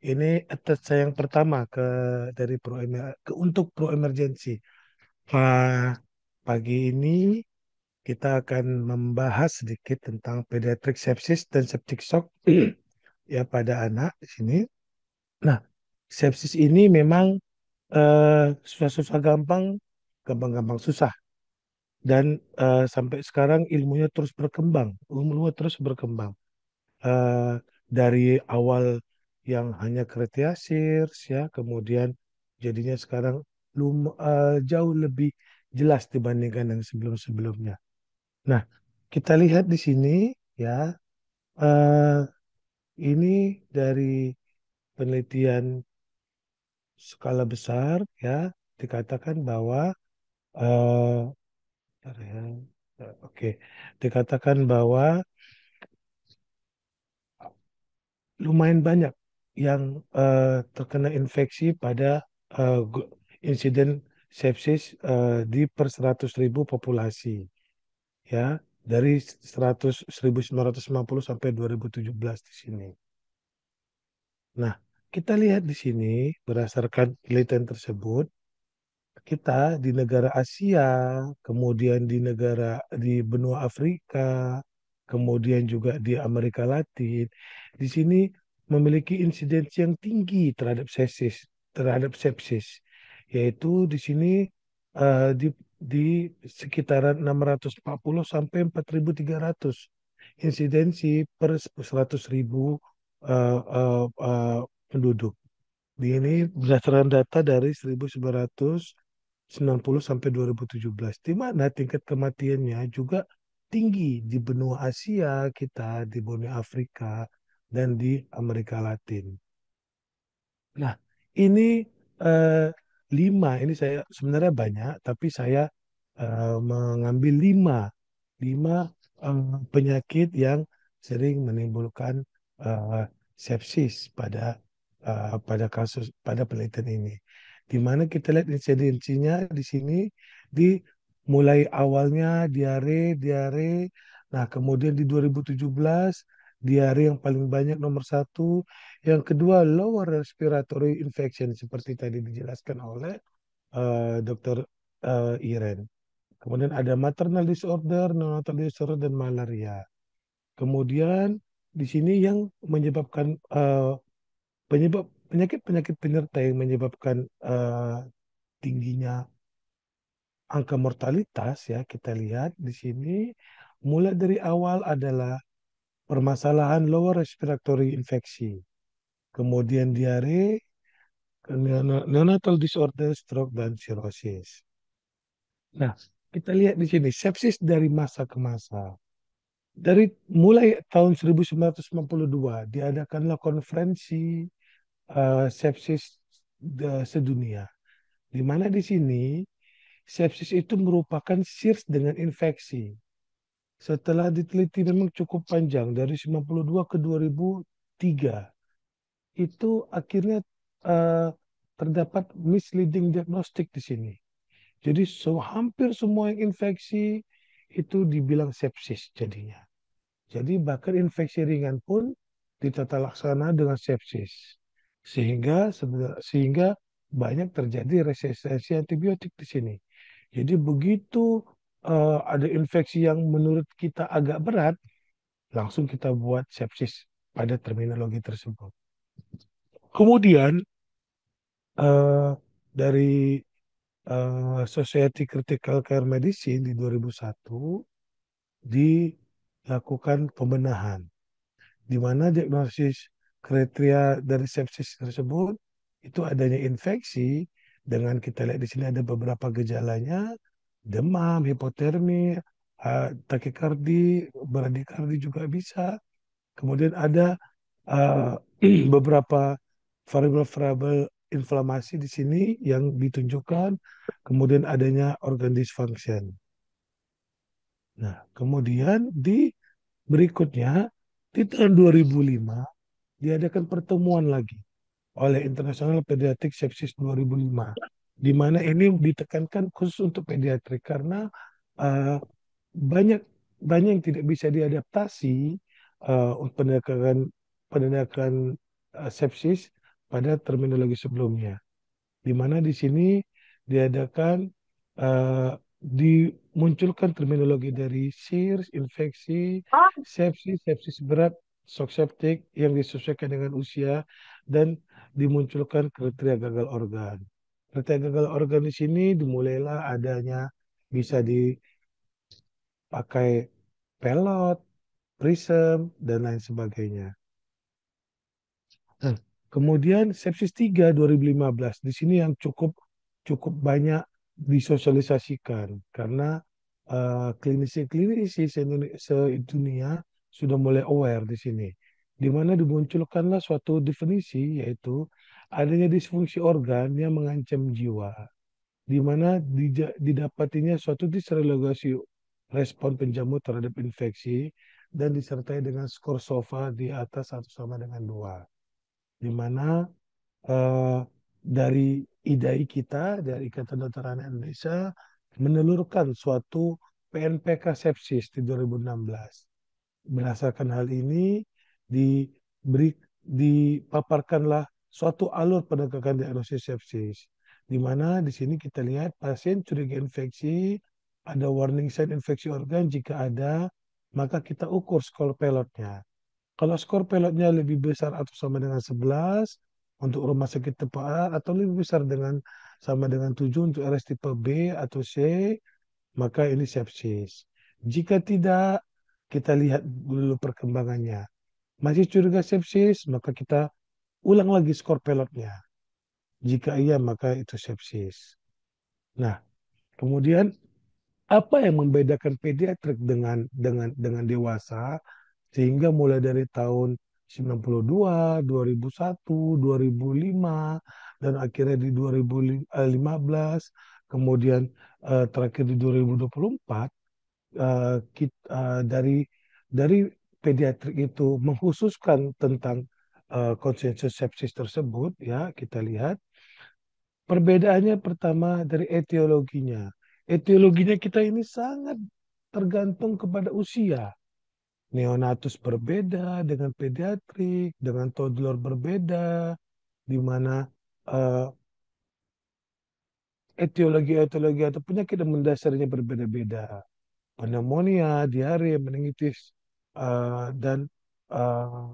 Ini attach saya yang pertama dari untuk pro emergency. Pagi ini kita akan membahas sedikit tentang pediatric sepsis dan septic shock ya pada anak di sini. Nah, sepsis ini memang susah-susah gampang, gampang-gampang susah. Dan sampai sekarang ilmunya terus berkembang, ilmunya terus berkembang. eh, dari awal yang hanya kretiasir ya, kemudian jadinya sekarang jauh lebih jelas dibandingkan yang sebelum-sebelumnya. Nah, kita lihat di sini ya, eh, ini dari penelitian skala besar ya, dikatakan bahwa eh, bentar ya, oke, dikatakan bahwa lumayan banyak yang terkena infeksi pada insiden sepsis di per 100.000 populasi ya, dari 1950 sampai 2017 di sini. Nah, kita lihat di sini berdasarkan penelitian tersebut, kita di negara Asia, kemudian di benua Afrika, kemudian juga di Amerika Latin, di sini memiliki insidensi yang tinggi terhadap sepsis, yaitu di sini di sekitaran 640 sampai 4.300 insidensi per 100.000 penduduk. Ini berdasarkan data dari 1990 sampai 2017, di mana tingkat kematiannya juga tinggi di benua Asia kita, di benua Afrika, dan di Amerika Latin. Nah, ini eh, ini saya sebenarnya banyak, tapi saya mengambil lima penyakit yang sering menimbulkan eh, sepsis pada penelitian ini. Di mana kita lihat insidensinya di sini di mulai awalnya diare. Nah, kemudian di 2017 diare yang paling banyak nomor satu, yang kedua lower respiratory infection seperti tadi dijelaskan oleh Dr. Iren. Kemudian ada maternal disorder, neonatal disorder, dan malaria. Kemudian di sini yang menyebabkan penyakit-penyakit penyerta yang menyebabkan tingginya angka mortalitas ya, kita lihat di sini mulai dari awal adalah permasalahan lower respiratory infeksi, kemudian diare, neonatal disorder, stroke, dan cirrhosis. Nah, kita lihat di sini sepsis dari masa ke masa. Dari mulai tahun 1992 diadakanlah konferensi sepsis sedunia, di mana di sini sepsis itu merupakan SIRS dengan infeksi. Setelah diteliti memang cukup panjang dari 92 ke 2003, itu akhirnya eh, terdapat misleading diagnostik di sini. Jadi hampir semua yang infeksi itu dibilang sepsis jadinya. Jadi bahkan infeksi ringan pun ditata laksana dengan sepsis. Sehingga banyak terjadi resistensi antibiotik di sini. Jadi begitu ada infeksi yang menurut kita agak berat, langsung kita buat sepsis pada terminologi tersebut. Kemudian eh, dari Society Critical Care Medicine di 2001 dilakukan pembenahan, di mana diagnosis kriteria dari sepsis tersebut itu adanya infeksi, dengan kita lihat di sini ada beberapa gejalanya: demam, hipotermi, takikardi, bradikardi juga bisa. Kemudian ada uh, beberapa variabel-variabel inflamasi di sini yang ditunjukkan, kemudian adanya organ dysfunction. Nah, kemudian di berikutnya di tahun 2005 diadakan pertemuan lagi oleh International Pediatric Sepsis 2005, di mana ini ditekankan khusus untuk pediatrik karena uh, banyak banyak yang tidak bisa diadaptasi untuk penegakan sepsis pada terminologi sebelumnya. Di mana di sini diadakan eh, dimunculkan terminologi dari SIRS, infeksi, sepsis, sepsis berat, shock septic yang disesuaikan dengan usia dan dimunculkan kriteria gagal organ. Kriteria gagal organ di sini dimulailah adanya bisa dipakai pelot, prism dan lain sebagainya. Nah, kemudian sepsis 3 2015 di sini yang cukup cukup banyak disosialisasikan karena klinisi-klinisi sedunia sudah mulai aware di sini. Di mana dimunculkanlah suatu definisi yaitu adanya disfungsi organ yang mengancam jiwa. Di mana didapatinya suatu disregulasi respon penjamu terhadap infeksi dan disertai dengan skor SOFA di atas satu sama dengan 2 di mana eh, dari IDAI kita, dari Ikatan Dokter Anak Indonesia, menelurkan suatu PNPK sepsis di 2016. Berdasarkan hal ini, diberi, dipaparkanlah suatu alur penegakan diagnosis sepsis, di mana di sini kita lihat pasien curiga infeksi, ada warning sign infeksi organ, jika ada, maka kita ukur skor pelotnya. Kalau skor pilotnya lebih besar atau sama dengan 11 untuk rumah sakit tipe A atau lebih besar dengan sama dengan 7 untuk RS tipe B atau C, maka ini sepsis. Jika tidak, kita lihat dulu perkembangannya. Masih curiga sepsis, maka kita ulang lagi skor pilotnya. Jika iya, maka itu sepsis. Nah, kemudian apa yang membedakan pediatrik dengan dewasa sehingga mulai dari tahun 92, 2001, 2005 dan akhirnya di 2015 kemudian terakhir di 2024 dari pediatrik itu mengkhususkan tentang konsensus sepsis tersebut ya kita lihat perbedaannya pertama dari etiologinya. Etiologinya kita ini sangat tergantung kepada usia. Neonatus berbeda dengan pediatrik, dengan toddler berbeda, di mana eh, etiologi-etiologi atau penyakit yang mendasarnya berbeda-beda. Pneumonia, diare, meningitis, dan eh,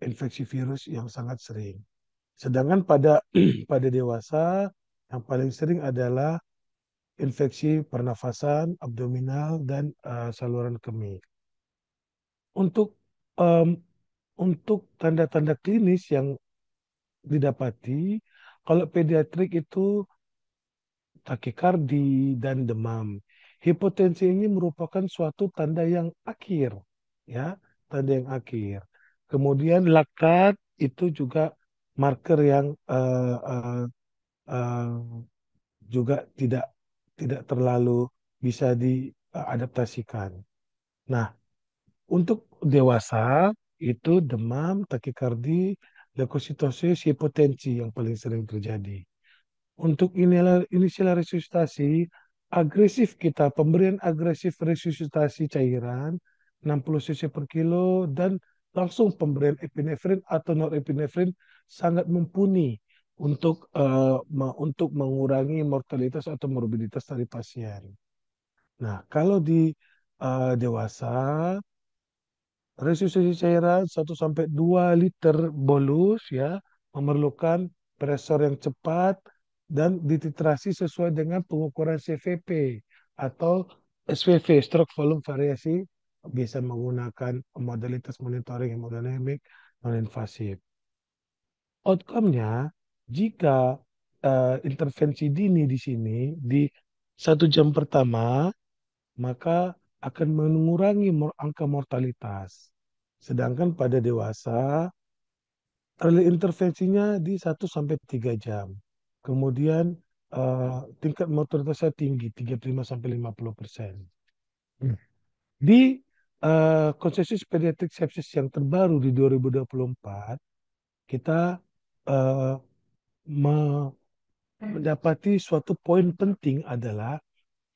infeksi virus yang sangat sering. Sedangkan pada pada dewasa yang paling sering adalah infeksi pernafasan, abdominal, dan saluran kemih. Untuk em, untuk tanda-tanda klinis yang didapati, kalau pediatrik itu takikardi dan demam. Hipotensi ini merupakan suatu tanda yang akhir, ya, tanda yang akhir. Kemudian laktat itu juga marker yang eh, juga tidak terlalu bisa diadaptasikan. Nah, untuk dewasa itu demam, takikardi, leukositosis, hipotensi yang paling sering terjadi. Untuk inisial resusitasi, agresif kita, pemberian agresif resusitasi cairan 60 cc per kilo dan langsung pemberian epinefrin atau norepinefrin sangat mumpuni untuk mengurangi mortalitas atau morbiditas dari pasien. Nah, kalau di dewasa resusitasi cairan 1 sampai 2 liter bolus ya memerlukan presor yang cepat dan dititrasi sesuai dengan pengukuran CVP atau SVV, stroke volume variasi bisa menggunakan modalitas monitoring hemodinamik non-invasif. Outcome-nya jika intervensi dini di sini di 1 jam pertama maka akan mengurangi angka mortalitas. Sedangkan pada dewasa, early intervensinya di 1 sampai 3 jam. Kemudian tingkat mortalitasnya tinggi, 35 sampai 50%. Hmm. Di konsensus pediatric sepsis yang terbaru di 2024, kita eh, mendapati suatu poin penting adalah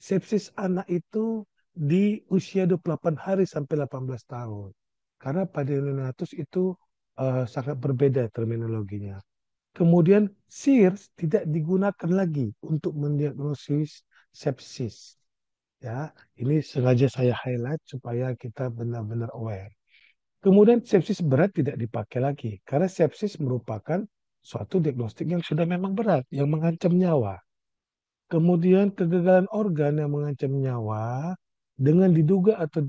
sepsis anak itu di usia 28 hari sampai 18 tahun. Karena pada neonatus itu sangat berbeda terminologinya. Kemudian SIRS tidak digunakan lagi untuk mendiagnosis sepsis. Ya, ini sengaja saya highlight supaya kita benar-benar aware. Kemudian sepsis berat tidak dipakai lagi karena sepsis merupakan suatu diagnostik yang sudah memang berat, yang mengancam nyawa. Kemudian kegagalan organ yang mengancam nyawa dengan diduga atau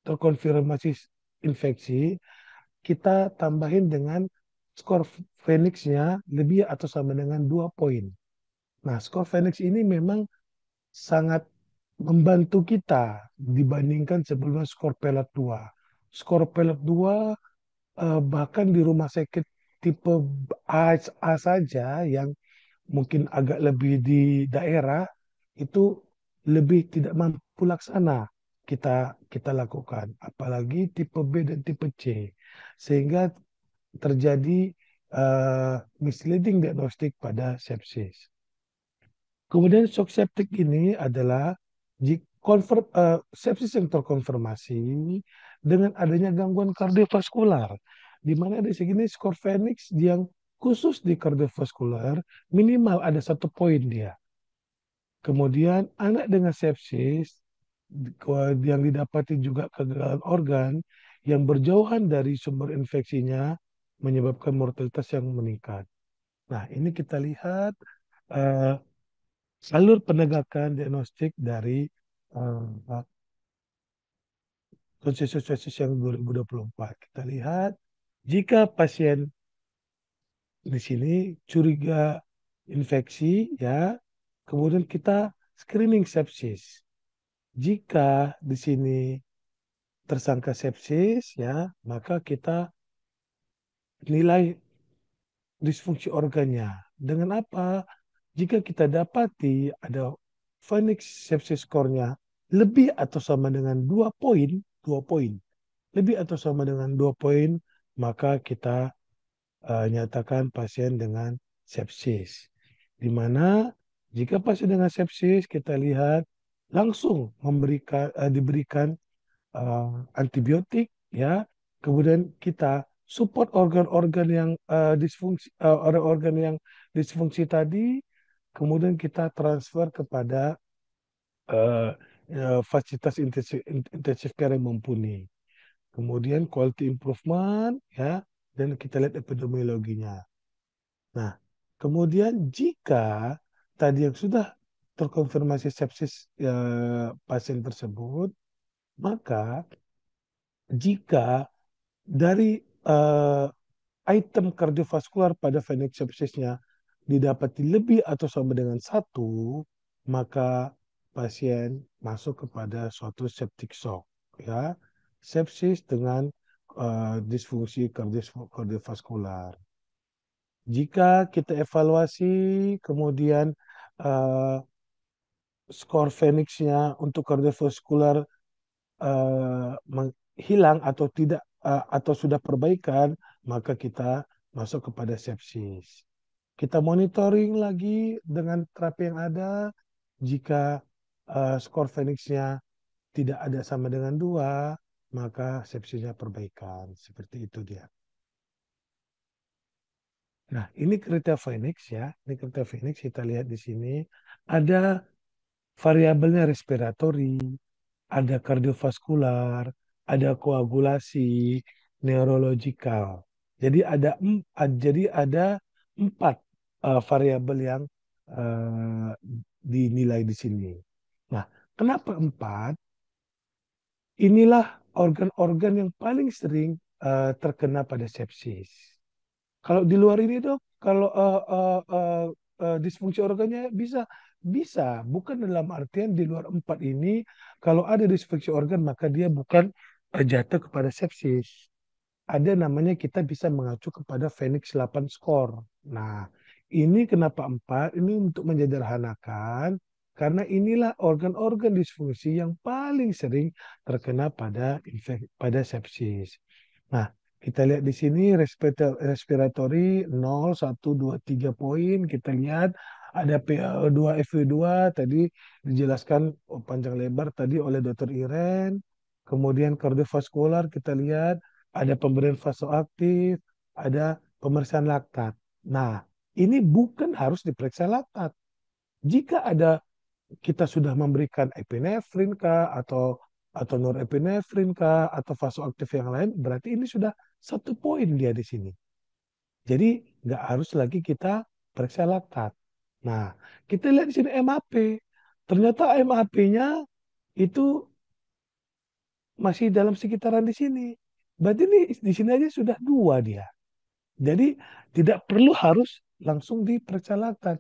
terkonfirmasi infeksi, kita tambahin dengan skor Phoenix-nya lebih atau sama dengan 2 poin. Nah, skor Phoenix ini memang sangat membantu kita dibandingkan sebelumnya skor Pelat 2. Skor Pelat 2 bahkan di rumah sakit tipe A saja yang mungkin agak lebih di daerah itu lebih tidak mampu laksana kita kita lakukan, apalagi tipe B dan tipe C, sehingga terjadi misleading diagnostik pada sepsis. Kemudian shock septic ini adalah sepsis yang terkonfirmasi dengan adanya gangguan kardiovaskular, di mana di sini skor Phoenix yang khusus di kardiovaskular minimal ada 1 poin dia. Kemudian anak dengan sepsis yang didapati juga kegagalan organ yang berjauhan dari sumber infeksinya menyebabkan mortalitas yang meningkat. Nah, ini kita lihat eh, alur penegakan diagnostik dari konsensus yang 2024. Kita lihat jika pasien di sini curiga infeksi ya, kemudian kita screening sepsis. Jika di sini tersangka sepsis ya, maka kita nilai disfungsi organnya. Dengan apa? Jika kita dapati ada Phoenix sepsis skornya lebih atau sama dengan 2 poin, 2 poin, lebih atau sama dengan 2 poin, maka kita nyatakan pasien dengan sepsis. Di mana jika pasien dengan sepsis kita lihat langsung diberikan antibiotik ya, kemudian kita support organ-organ yang organ-organ yang disfungsi tadi, kemudian kita transfer kepada eh, fasilitas intensive care yang mumpuni. Kemudian quality improvement ya, dan kita lihat epidemiologinya. Nah, kemudian jika tadi yang sudah terkonfirmasi sepsis pasien tersebut, maka jika dari eh, item kardiovaskular pada Phoenix sepsisnya didapati lebih atau sama dengan 1, maka pasien masuk kepada suatu septic shock, ya, sepsis dengan disfungsi kardiovaskular. Jika kita evaluasi kemudian eh, skor Phoenix-nya untuk kardiovaskular hilang atau tidak atau sudah perbaikan, maka kita masuk kepada sepsis. Kita monitoring lagi dengan terapi yang ada. Jika skor Phoenix-nya tidak ada sama dengan 2, maka sepsisnya perbaikan. Seperti itu dia. Nah, ini kriteria Phoenix ya. Ini kriteria Phoenix, kita lihat di sini. Ada variabelnya respiratori, ada kardiovaskular, ada koagulasi, neurologikal. Jadi ada 4 variabel yang uh, dinilai di sini. Nah, kenapa 4? Inilah organ-organ yang paling sering terkena pada sepsis. Kalau di luar ini dok, kalau disfungsi organnya bisa, bisa. Bukan dalam artian di luar 4 ini, kalau ada disfungsi organ maka dia bukan jatuh kepada sepsis. Ada namanya kita bisa mengacu kepada Phoenix 8 score. Nah, ini kenapa 4? Ini untuk menyederhanakan, karena inilah organ-organ disfungsi yang paling sering terkena pada sepsis. Nah, kita lihat di sini respiratory 0, 1, 2, 3 poin. Kita lihat ada PaO2, FeO2 tadi dijelaskan panjang lebar tadi oleh Dr. Iren. Kemudian kardiovaskular kita lihat ada pemberian vasoaktif, ada pemeriksaan laktat. Nah, ini bukan harus diperiksa laktat. Jika ada kita sudah memberikan epinefrin kah atau norepinefrin kah atau vasoaktif yang lain, berarti ini sudah 1 poin dia di sini. Jadi nggak harus lagi kita periksa laktat. Nah, kita lihat di sini MAP. Ternyata MAP-nya itu masih dalam sekitaran di sini. Berarti ini di sini aja sudah 2 dia. Jadi tidak perlu harus langsung diperiksa laktat.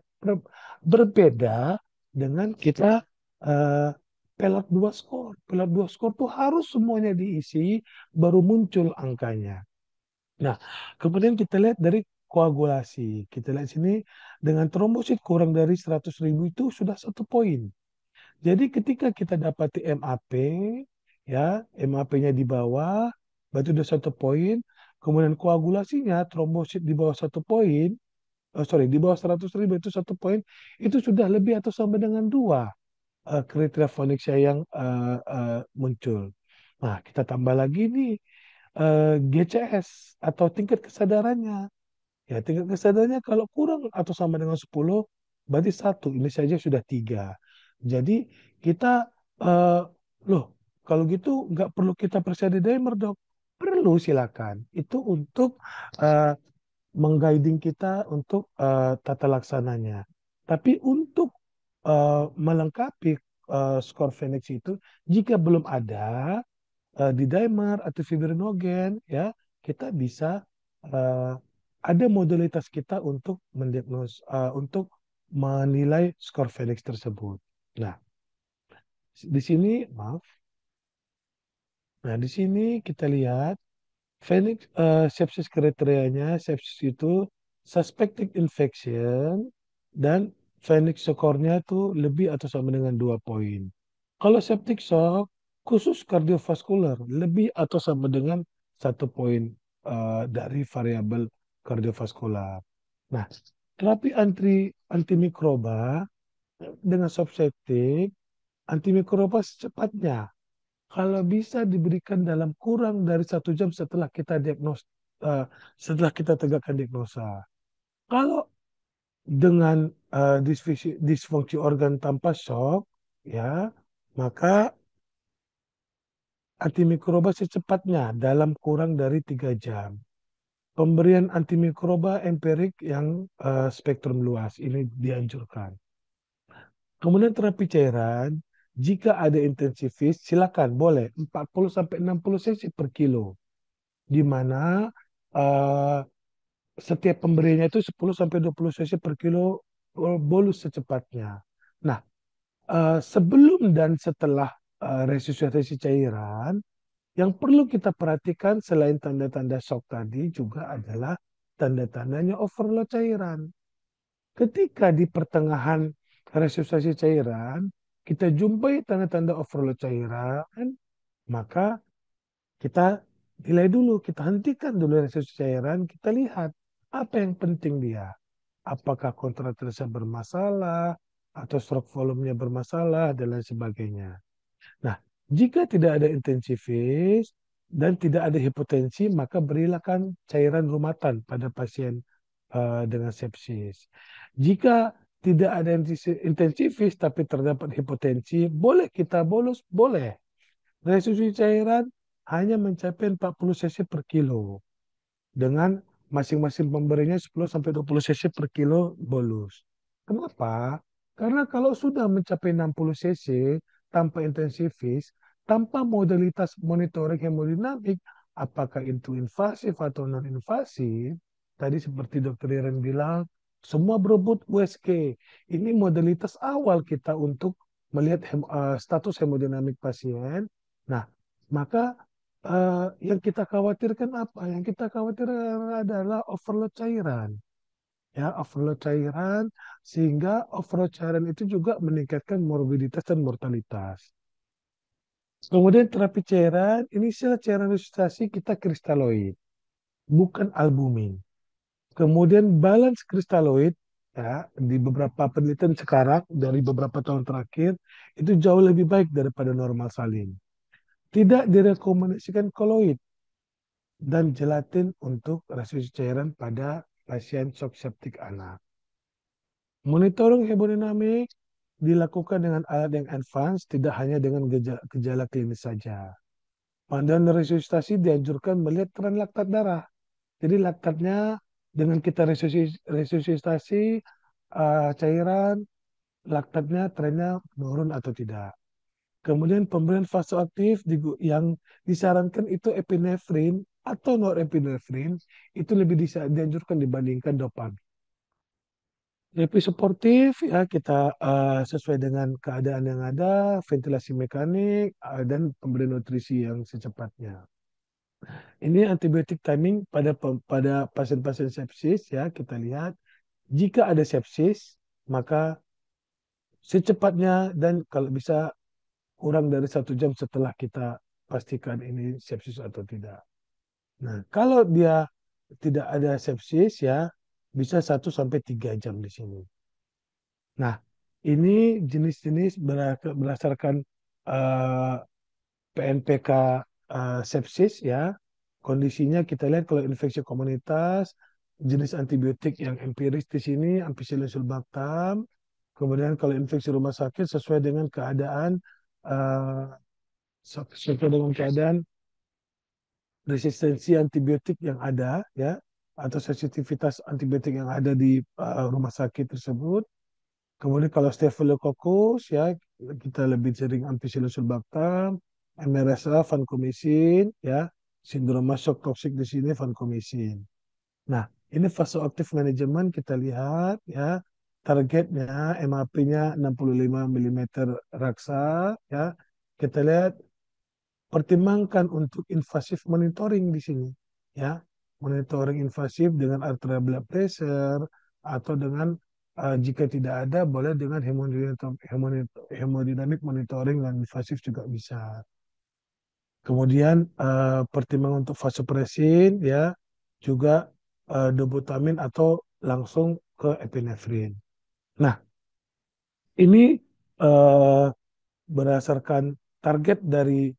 Berbeda dengan kita eh, pelot 2 skor. Pelot 2 skor tuh harus semuanya diisi baru muncul angkanya. Nah, kemudian kita lihat dari koagulasi. Kita lihat sini dengan trombosit kurang dari 100.000 itu sudah 1 poin. Jadi ketika kita dapati MAP, ya MAP-nya di bawah, berarti udah 1 poin. Kemudian koagulasinya trombosit di bawah 1 poin, sorry di bawah 100.000 itu 1 poin, itu sudah lebih atau sama dengan 2 kriteria Phoenixia yang muncul. Nah kita tambah lagi nih GCS atau tingkat kesadarannya. Ya, tingkat kesadarannya kalau kurang atau sama dengan 10, berarti 1. Ini saja sudah 3. Jadi kita, eh, loh, kalau gitu nggak perlu kita periksa di dimer, dok. Perlu, silakan. Itu untuk eh, mengguiding kita untuk tata laksananya. Tapi untuk melengkapi skor Phoenix itu, jika belum ada, di dimer atau fibrinogen ya kita bisa eh, ada modalitas kita untuk untuk menilai skor Phoenix tersebut. Nah, di sini maaf. Nah, di sini kita lihat Phoenix sepsis kriterianya sepsis itu suspected infection dan Phoenix skornya itu lebih atau sama dengan 2 poin. Kalau septic shock khusus kardiovaskular lebih atau sama dengan 1 poin dari variabel kardiovaskular. Nah, terapi antimikroba dengan subseptik antimikroba secepatnya kalau bisa diberikan dalam kurang dari 1 jam setelah kita setelah kita tegakkan diagnosa. Kalau dengan disfungsi organ tanpa shock, ya, maka antimikroba secepatnya dalam kurang dari 3 jam. Pemberian antimikroba empirik yang spektrum luas ini dianjurkan. Kemudian terapi cairan, jika ada intensivis, silakan boleh 40 sampai 60 cc per kilo. Di mana eh, setiap pemberiannya itu 10 sampai 20 cc per kilo bolus secepatnya. Nah, sebelum dan setelah resusitasi cairan, yang perlu kita perhatikan selain tanda-tanda shock tadi juga adalah tanda-tandanya overload cairan. Ketika di pertengahan resusitasi cairan, kita jumpai tanda-tanda overload cairan, maka kita nilai dulu, kita hentikan dulu resusitasi cairan, kita lihat apa yang penting dia. Apakah kontraktilnya bermasalah, atau stroke volumenya bermasalah, dan lain sebagainya. Nah, jika tidak ada intensivis dan tidak ada hipotensi, maka berilah kan cairan rumatan pada pasien dengan sepsis. Jika tidak ada intensivis tapi terdapat hipotensi, boleh kita bolus, boleh. Restitusi cairan hanya mencapai 40 cc per kilo dengan masing-masing pemberinya 10 sampai 20 cc per kilo bolus. Kenapa? Karena kalau sudah mencapai 60 cc tanpa intensivis, tanpa modalitas monitoring hemodinamik, apakah itu invasif atau non-invasif, tadi seperti Dokter Iren bilang, semua berebut USG. Ini modalitas awal kita untuk melihat status hemodinamik pasien. Nah, maka yang kita khawatirkan apa? Yang kita khawatirkan adalah overload cairan. Ya, overload cairan sehingga overload cairan itu juga meningkatkan morbiditas dan mortalitas. Kemudian terapi cairan, inisial cairan resusitasi kita kristaloid, bukan albumin. Kemudian balance kristaloid ya di beberapa penelitian sekarang dari beberapa tahun terakhir itu jauh lebih baik daripada normal salin. Tidak direkomendasikan koloid dan gelatin untuk resusitasi cairan pada pasien shock septic anak. Monitoring hemodinamik dilakukan dengan alat yang advance, tidak hanya dengan gejala klinis saja. Panduan resusitasi dianjurkan melihat tren laktat darah. Jadi laktatnya dengan kita resusitasi cairan, laktatnya trennya menurun atau tidak. Kemudian pemberian vasoaktif yang disarankan itu epinefrin atau norepinefrin itu lebih dianjurkan dibandingkan dopan. Lebih suportif ya kita sesuai dengan keadaan yang ada, ventilasi mekanik dan pemberian nutrisi yang secepatnya. Ini antibiotik timing pada pasien-pasien sepsis ya kita lihat jika ada sepsis maka secepatnya dan kalau bisa kurang dari 1 jam setelah kita pastikan ini sepsis atau tidak. Nah, kalau dia tidak ada sepsis ya bisa 1 sampai 3 jam di sini. Nah, ini jenis-jenis berdasarkan eh, PNPK sepsis ya. Kondisinya kita lihat kalau infeksi komunitas, jenis antibiotik yang empiris di sini ampicillin sulbactam. Kemudian kalau infeksi rumah sakit sesuai dengan keadaan eh, resistensi antibiotik yang ada ya atau sensitivitas antibiotik yang ada di rumah sakit tersebut. Kemudian kalau Staphylococcus ya kita lebih sering ampicillin sulbactam, MRSA, vancomycin ya, sindroma shock toxic di sini vancomycin. Nah, ini fase aktif manajemen kita lihat ya. Targetnya MAP-nya 65 mm raksa ya. Kita lihat pertimbangkan untuk invasif monitoring di sini ya. Monitoring invasif dengan arterial blood pressure atau dengan jika tidak ada boleh dengan hemodinamik monitoring dan invasif juga bisa. Kemudian pertimbangan untuk vasopressin ya juga dobutamin atau langsung ke epinefrin. Nah, ini eh, berdasarkan target dari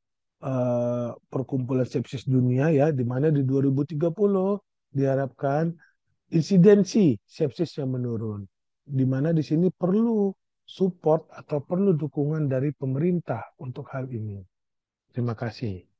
perkumpulan sepsis dunia ya, di mana di 2030 diharapkan insidensi sepsis yang menurun, di mana di sini perlu support atau perlu dukungan dari pemerintah untuk hal ini. Terima kasih.